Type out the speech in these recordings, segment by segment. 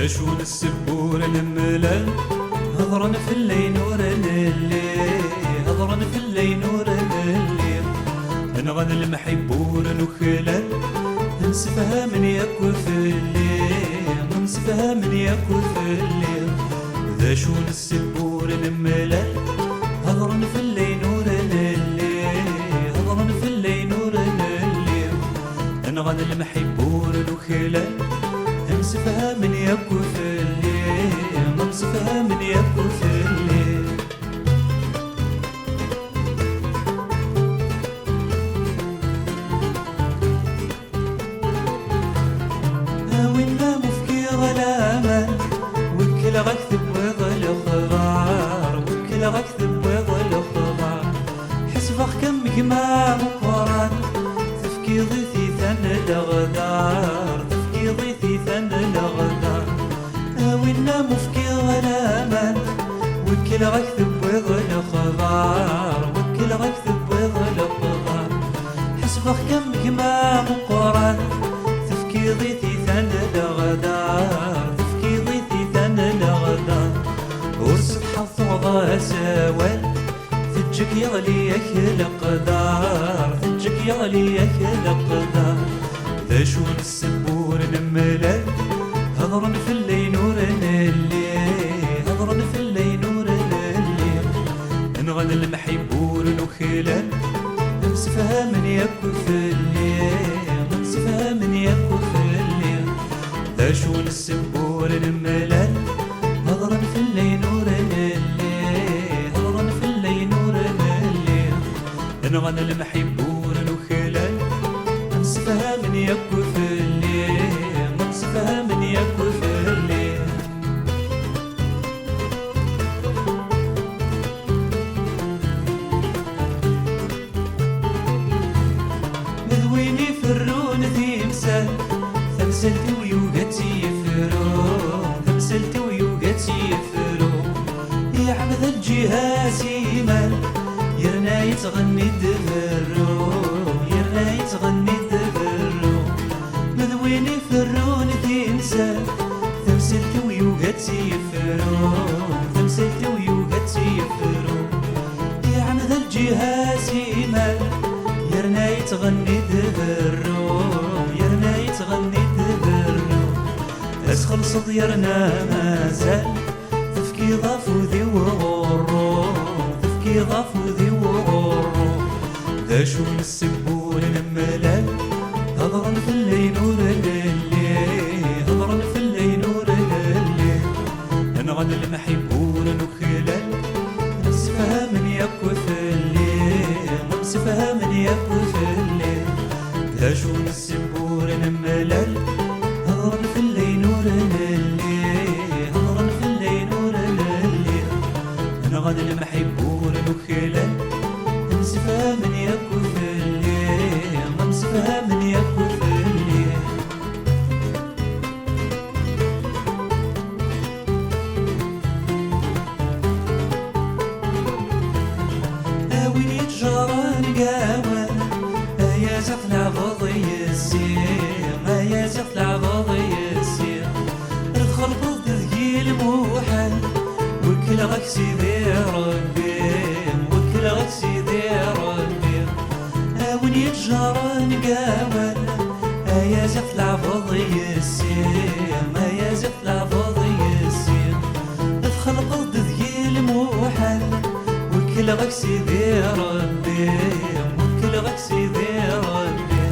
شون السبور الملل هضرن في الليل نور الليل هضرن في الليل نور الليل نغنى المحبور نخلل نسفها من يكو في الليل نسفها من يكو في الليل ذا شون السبور الملل هضرن في الليل نور الليل هضرن في الليل نور الليل نغنى المحبور نخلل نمسفها من يكو في الليل نمسفها من يكو في الليل هاوينا مفكي غلامة وكل غكثب ويظل خضار وكل غكثب ويظل خضار حسبخ كم جماع مقران تفكي ضيثي ثن الغدار تفكي ضيثي ثن الغدار هاوينا مفكي غلاما وكل غكثب ويظل خضار وكل غكثب ويظل خضار حسبخ كم جماع مقران تفكي ضيثي ثن الغدار تفكي ضيثي ثن الغدار ورسك حظوظة سوال ثجك يغلي يخلق دار ثجك يغلي يخلق دار ذا شون السبور الملل هضرن في الليل نور الليل هضرن في الليل نور الليل نغنى المحبور نخلل نمسفها من يكو في الليل نمسفها من يكو في الليل ذا شون السبور الملل هضرن في الليل نور الليل هضرن في الليل نور الليل نغنى المحبور نخلل نمسفها من يكو في الليل نمسفها من يكو في الليل مذويني فرون ثمسل ثمسلت ويوقتي يفرون ثمسلت ويوقتي يفرون يا عبد الجهاز يمل يرنا يتغني دفرو يرنا يتغني دفرو مذويني فرون ثمسل ثمسلت ويوقتي يفرون ثمسلت ويوقتي يفرون يا عبد الجهاز يمل يرنا يتغني دفرو يرنا يتغني دفرو اسخل صد يرنا مازال تفكي ضافو ذي وغرو تفكي ضافو ذي وغرو ذا شون السبور الملل هضرن في الليل نور الليل هضرن في الليل نور الليل نغنى المحبور نخلل نمسفها من يكو في الليل نمسفها من يكو في الليل ذا شون السبور الملل هضرن في الليل نور الليل هضرن في الليل نور الليل نغنى المحبور نخلل نمسفها من يكو في الليل نمسفها من يكو في الليل وين يتجران قاوان يا زقلع فضي السير يا زقلع فضي السير ادخل ضد ذقيل موحل وكل غكسي ذي ربي وكل غكسي ذي ربي وين يتجران قاوان يا زقلع فضي السير يا زقلع فضي السير ادخل ضد ذقيل موحل وكل غكسي ذي ربي وكل غكسي ذي ربي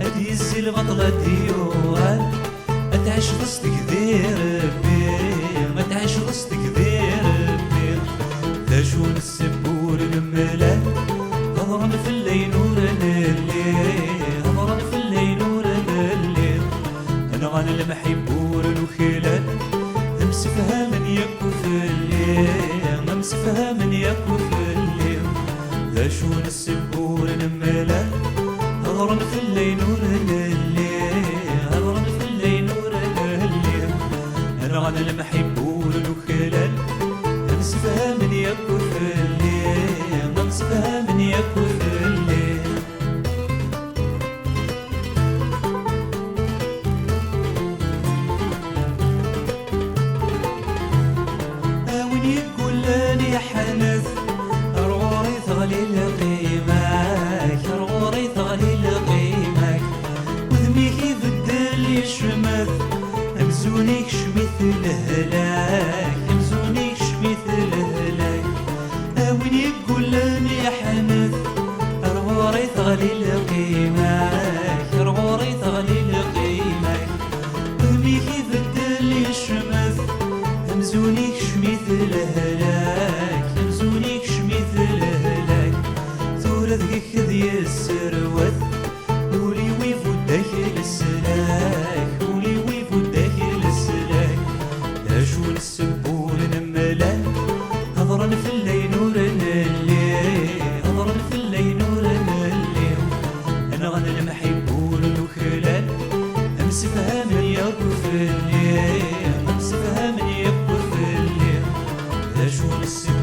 ادي الزل غطلة ديوال اتعيش وسطك ذي ربي ما تعيش وسطك ذي ربي ذا شون السبور الملل هضرن في الليل نور الليل هضرن في الليل نور الليل نغنى المحبور نخلل نمسفها من يكو في الليل نمسفها من يكو في الليل ذا شون السبور الملل هضرن في الليل نور الليل هضرن في الليل نور الليل نغنى المحبور نخلل نمسفها من يكو في الليل نمسفها من يكو في الليل الهلاك يمزوني شميت الهلاك وين يقول لي حنث رغوري تغلي لقيمك رغوري تغلي لقيمك ملي كيبدل يشمث يمزوني شميت الهلاك يمزوني شميت الهلاك ثورة ذيك ذي السروت ولي ويفو داخل السلاك ولي ويفو داخل السلاك شو السبول نملان هضرن في الليل نور الليل هضرن في الليل نور الليل انا غنى المحبون الوكلان امس فهم يبقى في الليل امس فهم يبقى في الليل شو السبول